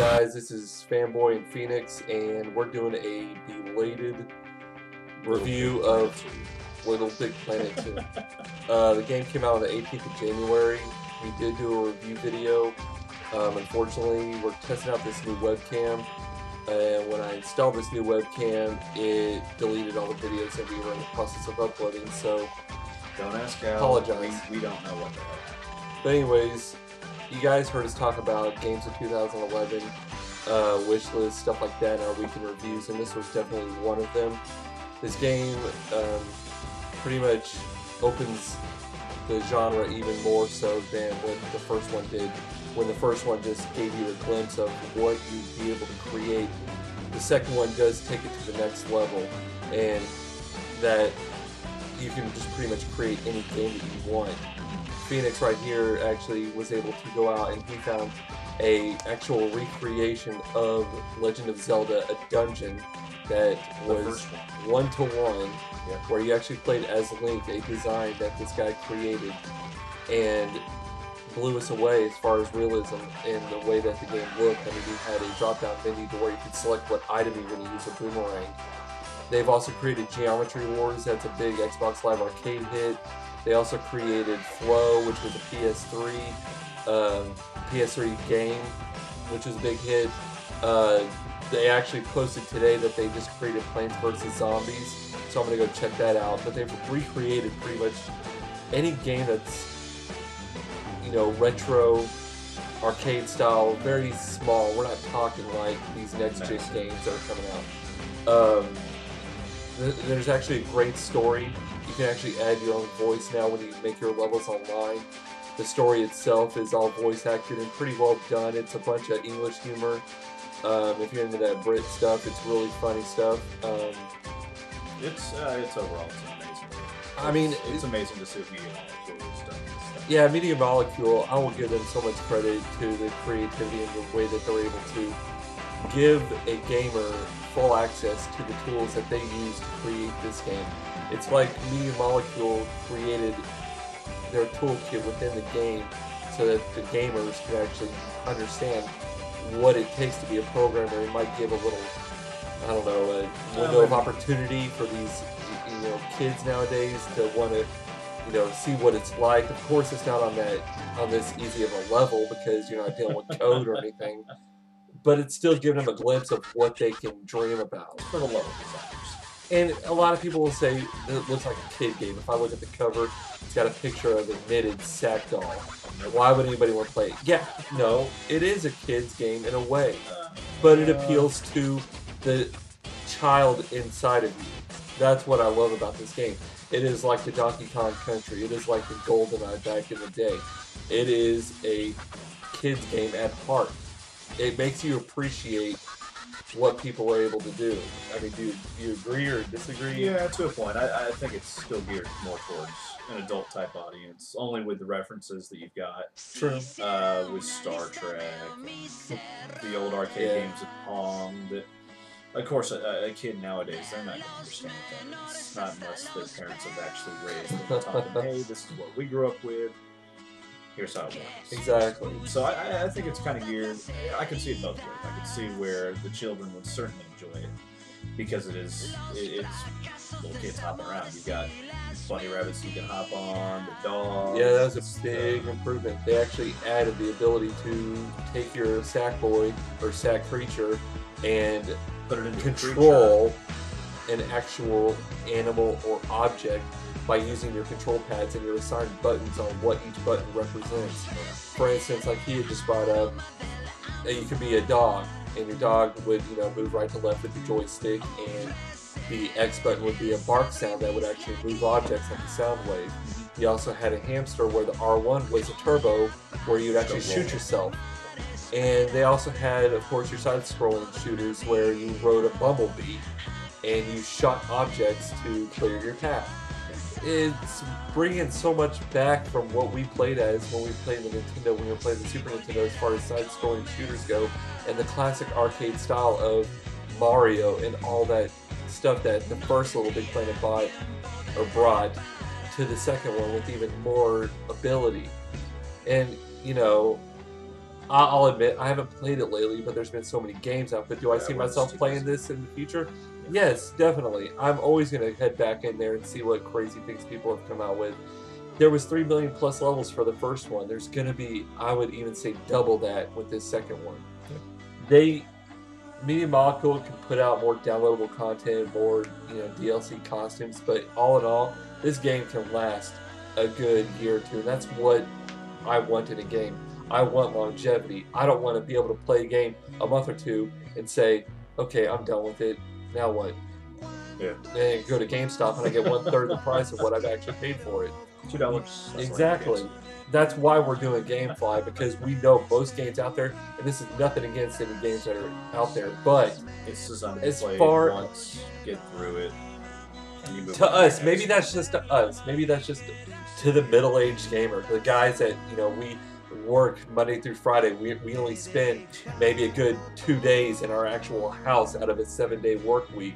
guys, this is Fanboy and Phoenix, and we're doing a belated review of Little Big Planet 2. The game came out on the 18th of January. We did do a review video. Unfortunately, we're testing out this new webcam, and when I installed this new webcam, it deleted all the videos that we were in the process of uploading, so don't ask how. Apologize. We don't know what the hell. But anyways, you guys heard us talk about games of 2011, wish list, stuff like that in our weekend reviews, and this was definitely one of them. This game pretty much opens the genre even more so than what the first one did. When the first one just gave you a glimpse of what you'd be able to create, the second one does take it to the next level, and that you can just pretty much create any game that you want. Phoenix right here actually was able to go out and he found a actual recreation of Legend of Zelda, a dungeon that was one-to-one, where you actually played as Link, a design that this guy created, and blew us away as far as realism and the way that the game looked. I mean, you had a drop-down menu to where you could select what item you were going to use, a boomerang. They've also created Geometry Wars, that's a big Xbox Live Arcade hit. They also created Flow, which was a PS3 game, which was a big hit. They actually posted today that they just created Plants vs. Zombies, so I'm going to go check that out. But they've recreated pretty much any game that's, you know, retro, arcade style, very small. We're not talking like these next-gen games that are coming out. There's actually a great story. You can actually add your own voice now when you make your levels online. The story itself is all voice acted and pretty well done. It's a bunch of English humor. If you're into that Brit stuff, it's really funny stuff. It's overall it's amazing. I mean, it's amazing to see what Media Molecule has done. Yeah, Media Molecule, I will give them so much credit to the creativity and the way that they're able to give a gamer full access to the tools that they use to create this game. It's like Media Molecule created their toolkit within the game so that the gamers can actually understand what it takes to be a programmer. It might give a little, I don't know, a window of opportunity for these, you know, kids nowadays to want to, you know, see what it's like. Of course, it's not on this easy of a level because you're not dealing with code or anything, but it's still giving them a glimpse of what they can dream about. For the level designers. And a lot of people will say it looks like a kid game. If I look at the cover, it's got a picture of a knitted sack doll. Why would anybody want to play it? Yeah, no, it is a kid's game in a way, but it appeals to the child inside of you. That's what I love about this game. It is like the Donkey Kong Country. It is like the GoldenEye back in the day. It is a kid's game at heart. It makes you appreciate what people are able to do. I mean, do you agree or disagree? Yeah, to a point. I think it's still geared more towards an adult-type audience, only with the references that you've got. True. With Star Trek, the old arcade games of Pong. That, of course, a kid nowadays, they're not going to understand what that is. Not unless their parents have actually raised them and taught them, hey, this is what we grew up with. Here's how it works. Exactly. So I think it's kind of geared. I can see it both ways. I can see where the children would certainly enjoy it because it's little kids hopping around. You've got bunny rabbits you can hop on, the dog. Yeah, that was a big improvement. They actually added the ability to take your sack boy or sack creature and put it into control an actual animal or object by using your control pads and your assigned buttons on what each button represents. For instance, like he had just brought up, you could be a dog, and your dog would, you know, move right to left with the joystick, and the X button would be a bark sound that would actually move objects like a sound wave. You also had a hamster where the R1 was a turbo, where you'd actually shoot yourself. And they also had, of course, your side-scrolling shooters where you rode a bumblebee, and you shot objects to clear your path. It's bringing so much back from what we played as when we played the Nintendo, when we were playing the Super Nintendo as far as side-scrolling shooters go, and the classic arcade style of Mario and all that stuff that the first Little Big Planet brought to the second one with even more ability. And, you know, I'll admit I haven't played it lately, but there's been so many games out. But do I Yeah, see when it's myself too playing busy. this in the future? Yeah. Yes, definitely. I'm always gonna head back in there and see what crazy things people have come out with. There was 3 million plus levels for the first one. There's gonna be, I would even say, double that with this second one. Yeah. They Media Molecule can put out more downloadable content, more DLC costumes, but all in all, this game can last a good year or two, and that's what I want in a game. I want longevity. I don't want to be able to play a game a month or two and say, okay, I'm done with it. Now what? Yeah. Then go to GameStop and I get 1/3 the price of what I've actually paid for it. $2. Exactly. That's why we're doing GameFly, because we know most games out there, and this is nothing against any games that are out there, but It's designed to be as played far once, get through it, and you move to on to us, the maybe next that's just to us. Maybe that's just to the middle-aged gamer, the guys that we work Monday through Friday. We only spend maybe a good 2 days in our actual house out of a 7-day work week.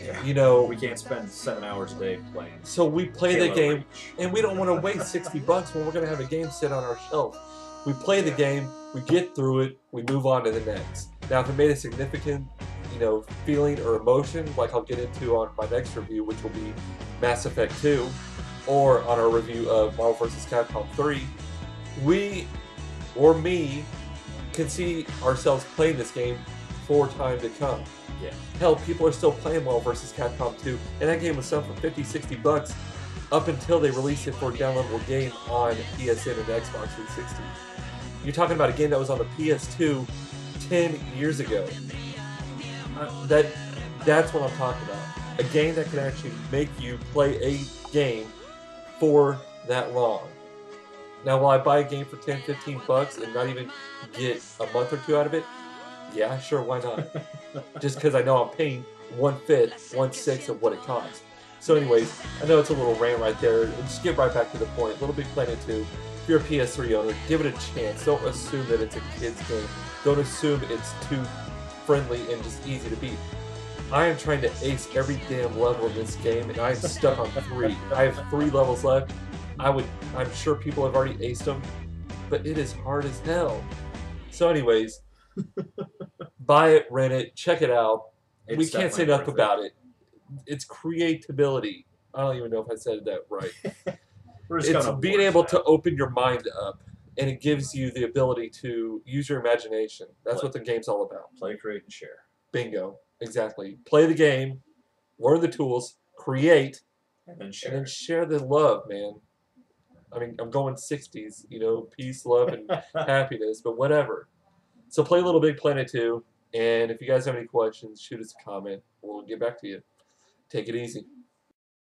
Yeah. We can't spend 7 hours a day playing. So we play the Halo game, Reach. and we don't want to waste $60 when we're going to have a game sit on our shelf. We play the game, we get through it, we move on to the next. Now, if it made a significant, feeling or emotion, like I'll get into on my next review, which will be Mass Effect 2, or on our review of Marvel vs. Capcom 3, we, or me, can see ourselves playing this game for time to come. Yeah. Hell, people are still playing Marvel vs. Capcom 2, and that game was selling for $50-$60 up until they released it for a downloadable game on PSN and Xbox 360. You're talking about a game that was on the PS2 10 years ago. That's what I'm talking about. A game that can actually make you play a game for that long. Now, will I buy a game for $10-$15 and not even get a month or two out of it? Yeah, sure, why not? Just because I know I'm paying 1/5, 1/6 of what it costs. So anyways, I know it's a little rant right there. Just get right back to the point. Little Big Planet 2. If you're a PS3 owner, give it a chance. Don't assume that it's a kid's game. Don't assume it's too friendly and just easy to beat. I am trying to ace every damn level in this game, and I'm stuck on 3. I have 3 levels left. I'm sure people have already aced them, but it is hard as hell. So anyways, buy it, rent it, check it out. We can't say enough about it. It's creatability. I don't even know if I said that right. It's being able to open your mind up, and it gives you the ability to use your imagination. That's what the game's all about. Play, create, and share. Bingo. Exactly. Play the game, learn the tools, create, and then share the love, man. I mean, I'm going 60s, peace, love, and happiness, but whatever. So play Little Big Planet 2, and if you guys have any questions, shoot us a comment. We'll get back to you. Take it easy.